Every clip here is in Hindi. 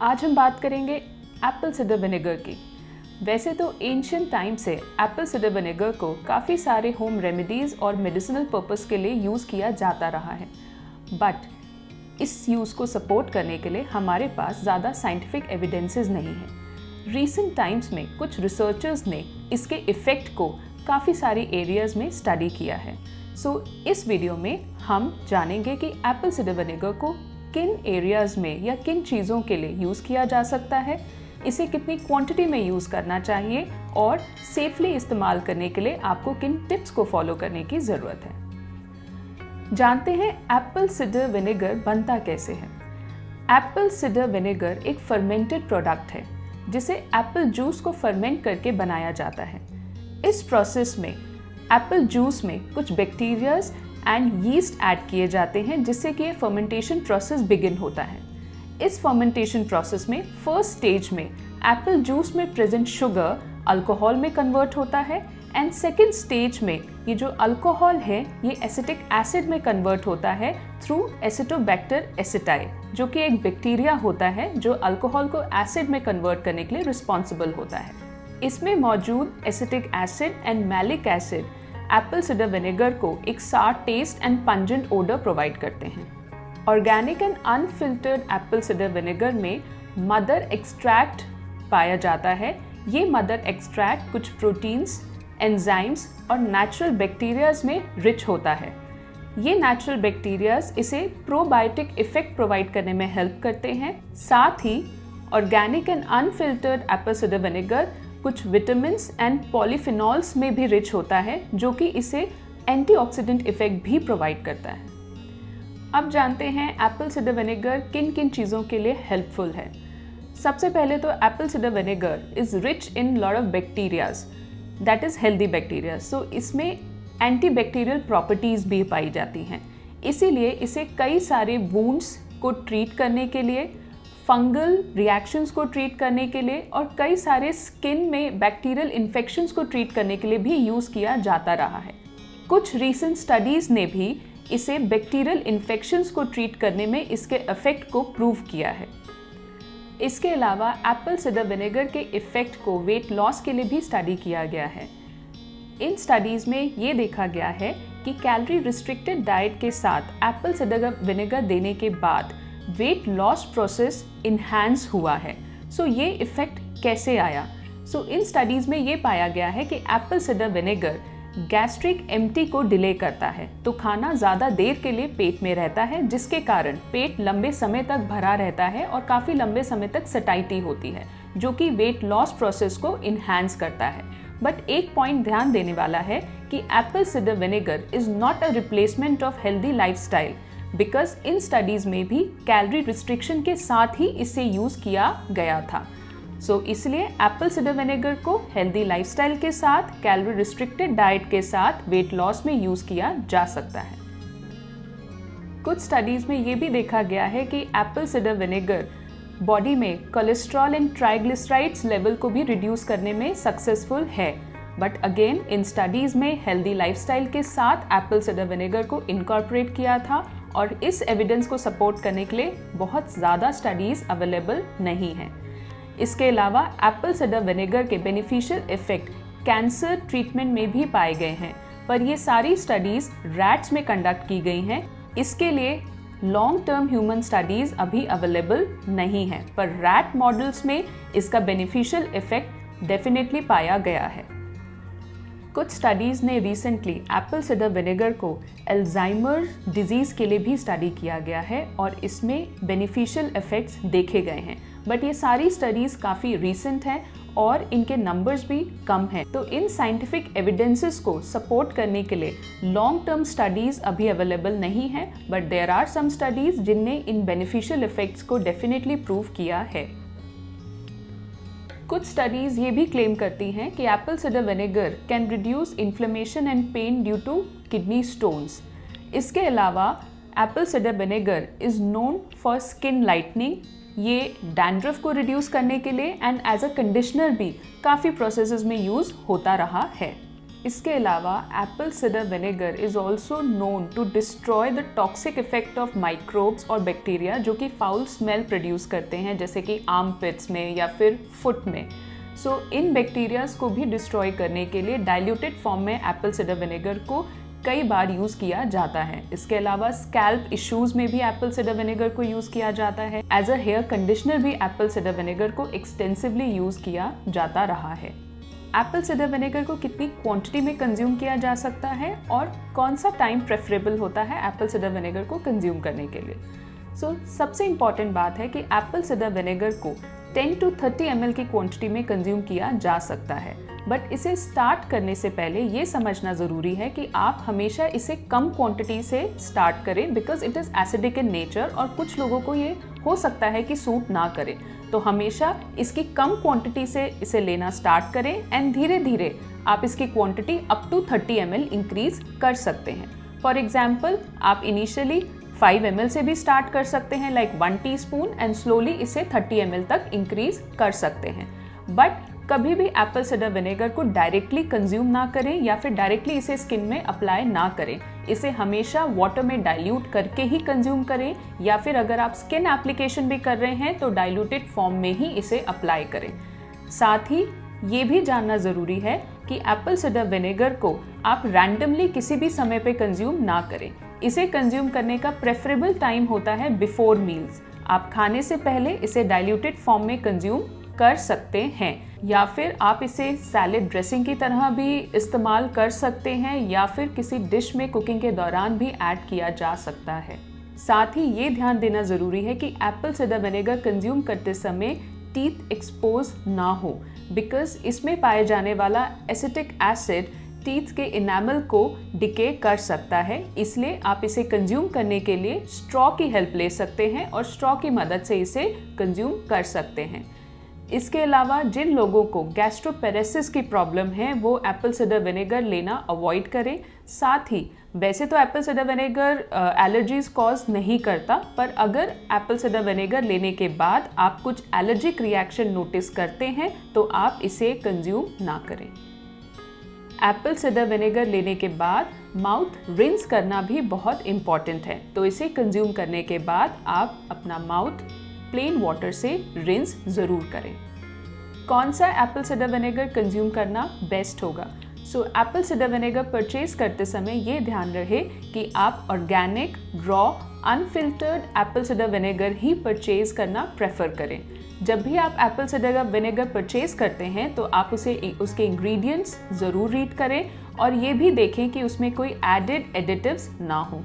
आज हम बात करेंगे एप्पल सिडर विनेगर की। वैसे तो एंशियंट टाइम से एप्पल सिडर विनेगर को काफ़ी सारे होम रेमेडीज़ और मेडिसिनल पर्पस के लिए यूज़ किया जाता रहा है, बट इस यूज़ को सपोर्ट करने के लिए हमारे पास ज़्यादा साइंटिफिक एविडेंसेस नहीं है। रीसेंट टाइम्स में कुछ रिसर्चर्स ने इसके इफ़ेक्ट को काफ़ी सारे एरियाज़ में स्टडी किया है। इस वीडियो में हम जानेंगे कि एप्पल सिडर विनेगर को किन एरियाज़ में या किन चीज़ों के लिए यूज़ किया जा सकता है, इसे कितनी क्वांटिटी में यूज़ करना चाहिए और सेफली इस्तेमाल करने के लिए आपको किन टिप्स को फॉलो करने की ज़रूरत है। जानते हैं एप्पल सिडर विनेगर बनता कैसे है। एप्पल सिडर विनेगर एक फर्मेंटेड प्रोडक्ट है जिसे एप्पल जूस को फर्मेंट करके बनाया जाता है। इस प्रोसेस में एप्पल जूस में कुछ बैक्टीरियाज एंड यीस्ट ऐड किए जाते हैं जिससे कि ये फर्मेंटेशन प्रोसेस बिगिन होता है। इस फर्मेंटेशन प्रोसेस में फर्स्ट स्टेज में एप्पल जूस में प्रेजेंट शुगर अल्कोहल में कन्वर्ट होता है एंड सेकेंड स्टेज में ये जो अल्कोहल है ये एसिटिक एसिड में कन्वर्ट होता है थ्रू एसिटोबैक्टर एसिटाई, जो कि एक बैक्टीरिया होता है जो अल्कोहल को एसिड में कन्वर्ट करने के लिए रिस्पॉन्सिबल होता है। इसमें मौजूद acetic acid and malic acid apple cider vinegar को एक sour taste and pungent odour provide करते हैं। Organic and unfiltered apple cider vinegar में मदर एक्सट्रैक्ट पाया जाता है। ये मदर एक्सट्रैक्ट कुछ प्रोटीन्स, एंजाइम्स और नेचुरल बैक्टीरियाज में रिच होता है। ये नेचुरल बैक्टीरियाज इसे प्रोबायोटिक इफेक्ट प्रोवाइड करने में हेल्प करते हैं। साथ ही organic and unfiltered apple cider vinegar कुछ विटामिन्स एंड पॉलीफिनॉल्स में भी रिच होता है जो कि इसे एंटीऑक्सीडेंट इफेक्ट भी प्रोवाइड करता है। अब जानते हैं एप्पल सिडर विनेगर किन किन चीज़ों के लिए हेल्पफुल है। सबसे पहले तो Apple cider vinegar is rich in lot of bacterias, that is healthy bacteria. इसमें एंटीबैक्टीरियल प्रॉपर्टीज़ भी पाई जाती हैं, इसीलिए इसे कई सारे वुंड्स को ट्रीट करने के लिए, फंगल रिएक्शंस को ट्रीट करने के लिए और कई सारे स्किन में बैक्टीरियल इन्फेक्शंस को ट्रीट करने के लिए भी यूज़ किया जाता रहा है। कुछ रीसेंट स्टडीज़ ने भी इसे बैक्टीरियल इन्फेक्शंस को ट्रीट करने में इसके इफ़ेक्ट को प्रूव किया है। इसके अलावा एप्पल सिडर विनेगर के इफ़ेक्ट को वेट लॉस के लिए भी स्टडी किया गया है। इन स्टडीज़ में ये देखा गया है कि कैलोरी रिस्ट्रिक्टेड डाइट के साथ एप्पल सिडर विनेगर देने के बाद वेट लॉस प्रोसेस इन्हांस हुआ है। ये इफ़ेक्ट कैसे आया? इन स्टडीज़ में ये पाया गया है कि apple cider vinegar gastric empty को डिले करता है, तो खाना ज़्यादा देर के लिए पेट में रहता है जिसके कारण पेट लंबे समय तक भरा रहता है और काफ़ी लंबे समय तक सटाइटी होती है जो कि वेट लॉस प्रोसेस को इन्हांस करता है। बट एक पॉइंट ध्यान देने वाला है कि apple cider vinegar is not a replacement of healthy lifestyle, because in studies में भी कैलोरी रिस्ट्रिक्शन के साथ ही इसे यूज़ किया गया था। इसलिए एप्पल सिडर विनेगर को हेल्दी लाइफस्टाइल के साथ, कैलोरी रिस्ट्रिक्टेड डाइट के साथ वेट लॉस में यूज़ किया जा सकता है। कुछ स्टडीज़ में ये भी देखा गया है कि एप्पल सिडर विनेगर बॉडी में कोलेस्ट्रॉल एंड ट्राइग्लिसराइड्स लेवल को भी रिड्यूस करने में सक्सेसफुल है। बट अगेन इन स्टडीज़ में हेल्दी लाइफस्टाइल के साथ एप्पल सिडर विनेगर को इनकॉर्पोरेट किया था और इस एविडेंस को सपोर्ट करने के लिए बहुत ज़्यादा स्टडीज़ अवेलेबल नहीं हैं। इसके अलावा एप्पल सिडर विनेगर के बेनिफिशियल इफेक्ट कैंसर ट्रीटमेंट में भी पाए गए हैं, पर ये सारी स्टडीज़ रैट्स में कंडक्ट की गई हैं। इसके लिए लॉन्ग टर्म ह्यूमन स्टडीज़ अभी अवेलेबल नहीं है, पर रैट मॉडल्स में इसका बेनिफिशियल इफेक्ट डेफिनेटली पाया गया है। कुछ स्टडीज़ ने रिसेंटली एप्पल सिडर विनेगर को अल्जाइमर डिजीज़ के लिए भी स्टडी किया गया है और इसमें बेनिफिशियल इफ़ेक्ट्स देखे गए हैं, बट ये सारी स्टडीज़ काफ़ी रीसेंट हैं और इनके नंबर्स भी कम हैं। तो इन साइंटिफिक एविडेंसेस को सपोर्ट करने के लिए लॉन्ग टर्म स्टडीज़ अभी अवेलेबल नहीं है, but there are some studies जिनने इन बेनिफिशियल इफ़ेक्ट्स को डेफिनेटली प्रूव किया है। कुछ स्टडीज़ ये भी क्लेम करती हैं कि apple cider vinegar can reduce inflammation and pain due to kidney stones. इसके अलावा apple cider vinegar is known for skin lightening. ये डैंड्रफ को रिड्यूस करने के लिए एंड एज अ कंडीशनर भी काफ़ी प्रोसेसेस में यूज़ होता रहा है। इसके अलावा apple cider vinegar is also known to destroy the toxic effect of microbes और बैक्टीरिया जो कि फाउल स्मेल प्रोड्यूस करते हैं, जैसे कि आर्मपिट्स में या फिर फुट में। सो इन बैक्टीरियाज को भी डिस्ट्रॉय करने के लिए डाइल्यूटेड फॉर्म में एप्पल सिडर विनेगर को कई बार यूज़ किया जाता है। इसके अलावा स्कैल्प इश्यूज़ में भी एप्पल सिडर विनेगर को यूज़ किया जाता है। एज अ हेयर कंडीशनर भी एप्पल सिडर विनेगर को एक्सटेंसिवली यूज़ किया जाता रहा है। एप्पल सिडर विनेगर को कितनी क्वांटिटी में कंज्यूम किया जा सकता है और कौन सा टाइम प्रेफरेबल होता है एप्पल सिडर विनेगर को कंज्यूम करने के लिए? सबसे इम्पॉर्टेंट बात है कि एप्पल सिडर विनेगर को 10 to 30 ml की क्वांटिटी में कंज्यूम किया जा सकता है, बट इसे स्टार्ट करने से पहले ये समझना ज़रूरी है कि आप हमेशा इसे कम क्वांटिटी से स्टार्ट करें, because it is acidic in nature और कुछ लोगों को ये हो सकता है कि सूट ना करे। तो हमेशा इसकी कम क्वांटिटी से इसे लेना स्टार्ट करें एंड धीरे धीरे आप इसकी quantity up to 30 ml increase कर सकते हैं। फॉर एग्जाम्पल, आप इनिशियली 5 ml से भी स्टार्ट कर सकते हैं, लाइक 1 टीस्पून, एंड स्लोली इसे 30 ml तक इंक्रीज कर सकते हैं। बट कभी भी एप्पल सिडर विनेगर को डायरेक्टली कंज्यूम ना करें या फिर डायरेक्टली इसे स्किन में अप्लाई ना करें। इसे हमेशा वाटर में डाइल्यूट करके ही कंज्यूम करें, या फिर अगर आप स्किन एप्लीकेशन भी कर रहे हैं तो डाइल्यूटेड फॉर्म में ही इसे अप्लाई करें। साथ ही ये भी जानना ज़रूरी है कि एप्पल सिडर विनेगर को आप रैंडमली किसी भी समय पे कंज्यूम ना करें। इसे कंज्यूम करने का प्रेफरेबल टाइम होता है बिफोर मील्स। आप खाने से पहले इसे डाइल्यूटेड फॉर्म में कंज्यूम कर सकते हैं, या फिर आप इसे सैलेड ड्रेसिंग की तरह भी इस्तेमाल कर सकते हैं, या फिर किसी डिश में कुकिंग के दौरान भी ऐड किया जा सकता है। साथ ही ये ध्यान देना ज़रूरी है कि एप्पल सिडर विनेगर कंज्यूम करते समय टीथ एक्सपोज ना हो, बिकॉज इसमें पाए जाने वाला एसिटिक एसिड टीथ के इनेमल को डिके कर सकता है। इसलिए आप इसे कंज्यूम करने के लिए स्ट्रॉ की हेल्प ले सकते हैं और स्ट्रॉ की मदद से इसे कंज्यूम कर सकते हैं। इसके अलावा जिन लोगों को गैस्ट्रोपेरेसिस की प्रॉब्लम है वो एप्पल सिडर विनेगर लेना अवॉइड करें। साथ ही वैसे तो Apple cider vinegar allergies cause नहीं करता, पर अगर एप्पल सिडर विनेगर लेने के बाद आप कुछ एलर्जिक रिएक्शन नोटिस करते हैं तो आप इसे कंज्यूम ना करें। एप्पल सिडर विनेगर लेने के बाद माउथ रिंस करना भी बहुत इम्पॉर्टेंट है, तो इसे कंज्यूम करने के बाद आप अपना माउथ प्लेन वाटर से रिंस ज़रूर करें। कौन सा एप्पल सिडर विनेगर कंज्यूम करना बेस्ट होगा? एप्पल सिडर विनेगर परचेज करते समय ये ध्यान रहे कि आप organic, raw, unfiltered apple cider vinegar ही परचेज करना प्रेफर करें। जब भी आप एप्पल सिडर विनेगर परचेज करते हैं तो आप उसके इंग्रेडिएंट्स ज़रूर रीड करें और ये भी देखें कि उसमें कोई एडेड एडिटिव्स ना हो।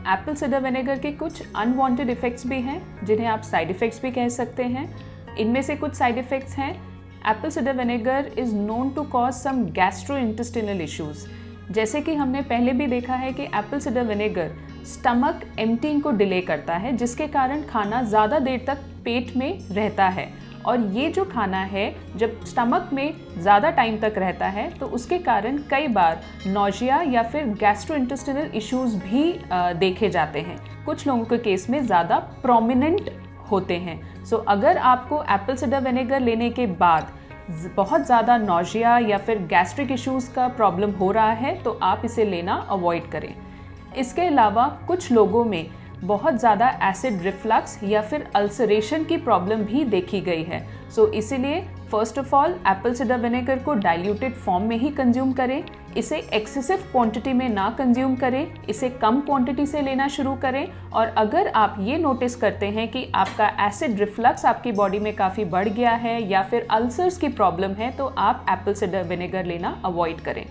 एप्पल सिडर विनेगर के कुछ अनवांटेड इफ़ेक्ट्स भी हैं जिन्हें आप साइड इफ़ेक्ट्स भी कह सकते हैं। इनमें से कुछ साइड इफ़ेक्ट्स हैं: apple cider vinegar is known to cause some gastrointestinal issues. जैसे कि हमने पहले भी देखा है कि apple cider vinegar stomach emptying को डिले करता है, जिसके कारण खाना ज़्यादा देर तक पेट में रहता है। और ये जो खाना है जब स्टमक में ज़्यादा टाइम तक रहता है तो उसके कारण कई बार नौजिया या फिर गैस्ट्रोइंटेस्टिनल इश्यूज़ भी देखे जाते हैं। कुछ लोगों के केस में ज़्यादा प्रोमिनेंट होते हैं। अगर आपको एप्पल सिडर विनेगर लेने के बाद बहुत ज़्यादा नौजिया या फिर गैस्ट्रिक इश्यूज़ का प्रॉब्लम हो रहा है तो आप इसे लेना अवॉइड करें। इसके अलावा कुछ लोगों में बहुत ज़्यादा एसिड रिफ्लक्स या फिर अल्सरेशन की प्रॉब्लम भी देखी गई है। इसीलिए first of all Apple cider vinegar को डाइल्यूटेड फॉर्म में ही कंज्यूम करें। इसे एक्सेसिव क्वांटिटी में ना कंज्यूम करें, इसे कम क्वांटिटी से लेना शुरू करें। और अगर आप ये नोटिस करते हैं कि आपका एसिड रिफ्लक्स आपकी बॉडी में काफ़ी बढ़ गया है या फिर अल्सर्स की प्रॉब्लम है तो आप एप्पल सिडर विनेगर लेना अवॉइड करें।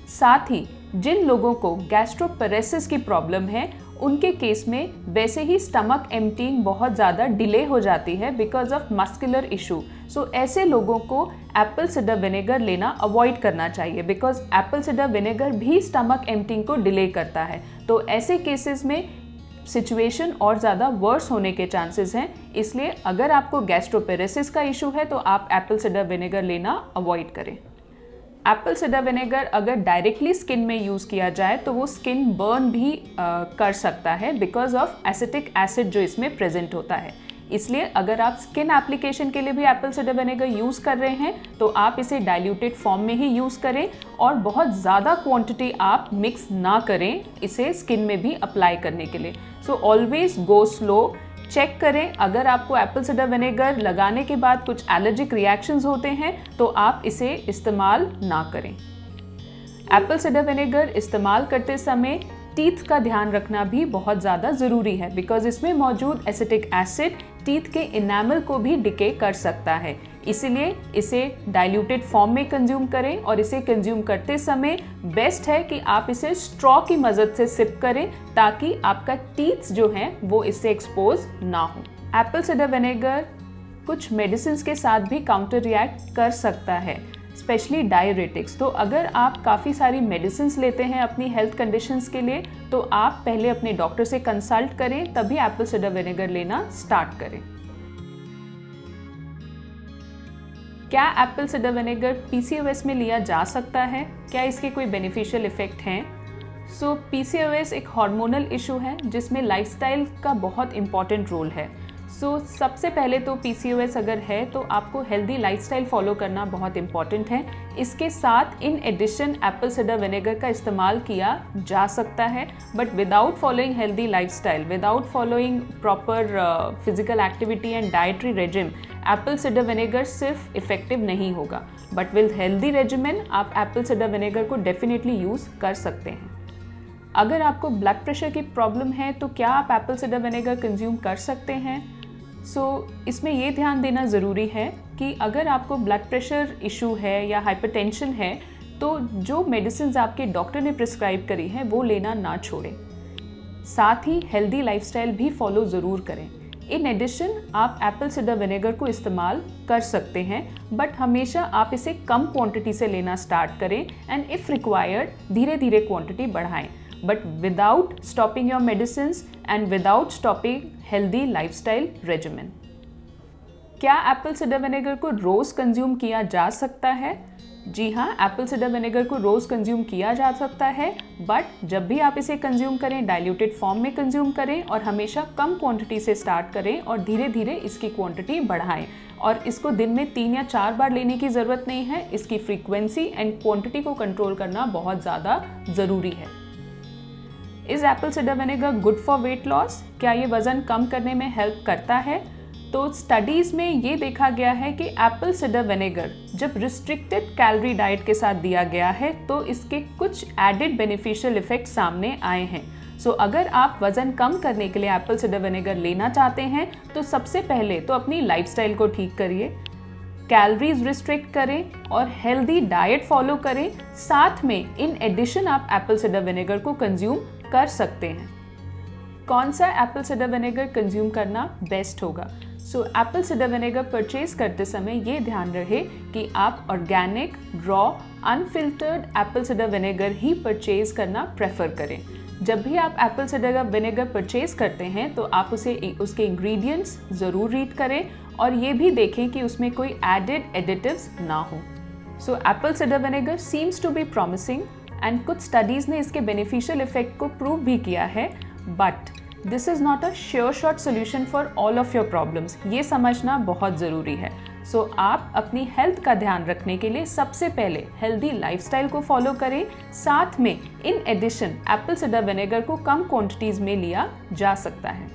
साथ ही जिन लोगों को गैस्ट्रोपेरेसिस की प्रॉब्लम है उनके केस में वैसे ही स्टमक एम्प्टिंग बहुत ज़्यादा डिले हो जाती है बिकॉज ऑफ मस्कुलर इशू। ऐसे लोगों को एप्पल सिडर विनेगर लेना अवॉइड करना चाहिए बिकॉज एप्पल सिडर विनेगर भी स्टमक एम्प्टिंग को डिले करता है। तो ऐसे केसेस में सिचुएशन और ज़्यादा वर्स होने के चांसेस हैं। इसलिए अगर आपको गैस्ट्रोपेरेसिस का इशू है तो आप एप्पल सिडर विनेगर लेना अवॉइड करें। एप्पल सिडर विनेगर अगर डायरेक्टली स्किन में यूज़ किया जाए तो वो स्किन बर्न भी कर सकता है बिकॉज ऑफ एसिटिक एसिड जो इसमें प्रेजेंट होता है। इसलिए अगर आप स्किन एप्लीकेशन के लिए भी एप्पल साइडर विनेगर यूज़ कर रहे हैं तो आप इसे डाइल्यूटेड फॉर्म में ही यूज़ करें और बहुत ज़्यादा क्वांटिटी आप मिक्स ना करें इसे स्किन में भी अप्लाई करने के लिए। So always go slow. Check करें, अगर आपको एप्पल साइडर विनेगर लगाने के बाद कुछ एलर्जिक रिएक्शंस होते हैं तो आप इसे इस्तेमाल ना करें। एप्पल साइडर विनेगर इस्तेमाल करते समय टीथ का ध्यान रखना भी बहुत ज़्यादा ज़रूरी है, बिकॉज इसमें मौजूद एसिटिक एसिड टीथ के इनेमल को भी डिके कर सकता है। इसीलिए इसे डाइल्यूटेड फॉर्म में कंज्यूम करें और इसे कंज्यूम करते समय बेस्ट है कि आप इसे स्ट्रॉ की मदद से सिप करें ताकि आपका टीथ जो हैं वो इससे एक्सपोज ना हो। एप्पल साइडर विनेगर कुछ मेडिसिन के साथ भी काउंटर रिएक्ट कर सकता है, स्पेशली डायरेटिक्स। तो अगर आप काफ़ी सारी मेडिसिन लेते हैं अपनी हेल्थ कंडीशंस के लिए तो आप पहले अपने डॉक्टर से कंसल्ट करें, तभी एप्पल साइडर विनेगर लेना स्टार्ट करें। क्या एप्पल साइडर विनेगर PCOS में लिया जा सकता है? क्या इसके कोई बेनिफिशियल इफेक्ट हैं? PCOS एक हार्मोनल इशू है जिसमें लाइफस्टाइल का बहुत इंपॉर्टेंट रोल है। सबसे पहले तो PCOS अगर है तो आपको हेल्दी लाइफस्टाइल फॉलो करना बहुत इंपॉर्टेंट है। इसके साथ in addition apple cider vinegar का इस्तेमाल किया जा सकता है, but without following healthy lifestyle, without following proper physical activity and dietary regime, apple cider vinegar सिर्फ इफेक्टिव नहीं होगा। बट विद हेल्दी रेजिमेन आप एप्पल साइडर विनेगर को डेफिनेटली यूज़ कर सकते हैं। अगर आपको ब्लड प्रेशर की प्रॉब्लम है तो क्या आप एप्पल साइडर विनेगर कंज्यूम कर सकते हैं? इसमें ये ध्यान देना ज़रूरी है कि अगर आपको ब्लड प्रेशर इशू है या हाइपरटेंशन है तो जो मेडिसिन आपके डॉक्टर ने प्रिस्क्राइब करी है वो लेना ना छोड़ें। साथ ही हेल्दी लाइफस्टाइल भी फॉलो ज़रूर करें। इन एडिशन आप एप्पल साइडर विनेगर को इस्तेमाल कर सकते हैं, बट हमेशा आप इसे कम क्वांटिटी से लेना स्टार्ट करें एंड इफ़ रिक्वायर्ड धीरे धीरे क्वांटिटी बढ़ाएं, but without stopping your medicines and without stopping healthy lifestyle regimen। क्या एप्पल साइडर विनेगर को रोज़ कंज्यूम किया जा सकता है? जी हाँ, एप्पल साइडर विनेगर को रोज़ कंज्यूम किया जा सकता है, बट जब भी आप इसे कंज्यूम करें डाइल्यूटेड फॉर्म में कंज्यूम करें और हमेशा कम क्वांटिटी से स्टार्ट करें और धीरे धीरे इसकी क्वांटिटी बढ़ाएं। और इसको दिन में 3 या 4 बार लेने की ज़रूरत नहीं है। इसकी फ्रीक्वेंसी एंड क्वांटिटी को कंट्रोल करना बहुत ज़्यादा ज़रूरी है। Is Apple cider vinegar good for weight loss? क्या ये वज़न कम करने में हेल्प करता है? तो स्टडीज़ में ये देखा गया है कि एप्पल साइडर विनेगर जब रिस्ट्रिक्टेड कैलोरी डाइट के साथ दिया गया है तो इसके कुछ एडेड बेनिफिशियल इफेक्ट सामने आए हैं। अगर आप वज़न कम करने के लिए एप्पल साइडर विनेगर लेना चाहते हैं तो सबसे पहले तो अपनी लाइफस्टाइल को ठीक करिए, कैलोरीज रिस्ट्रिक्ट करें और हेल्दी डाइट फॉलो करें। साथ में इन एडिशन आप एप्पल साइडर विनेगर को कंज्यूम कर सकते हैं। कौन सा एप्पल साइडर विनेगर कंज्यूम करना बेस्ट होगा? एप्पल साइडर विनेगर परचेज करते समय ये ध्यान रहे कि आप organic, raw, unfiltered apple cider vinegar ही परचेज करना प्रेफर करें। जब भी आप एप्पल साइडर विनेगर परचेज करते हैं तो आप उसके इंग्रेडिएंट्स ज़रूर रीड करें और ये भी देखें कि उसमें कोई एडेड एडिटिव्स ना हो। Apple cider vinegar seems to be promising and कुछ स्टडीज़ ने इसके बेनिफिशियल इफेक्ट को प्रूव भी किया है, but this is not a sure shot solution for all of your problems. ये समझना बहुत ज़रूरी है। आप अपनी हेल्थ का ध्यान रखने के लिए सबसे पहले हेल्दी लाइफस्टाइल को फॉलो करें। साथ में in addition apple cider vinegar को कम क्वांटिटीज़ में लिया जा सकता है।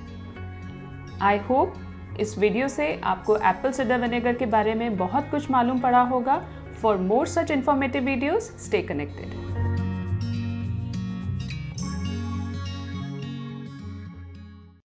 आई होप इस वीडियो से आपको एप्पल साइडर विनेगर के बारे में बहुत कुछ मालूम पड़ा होगा। For more such informative videos, stay connected.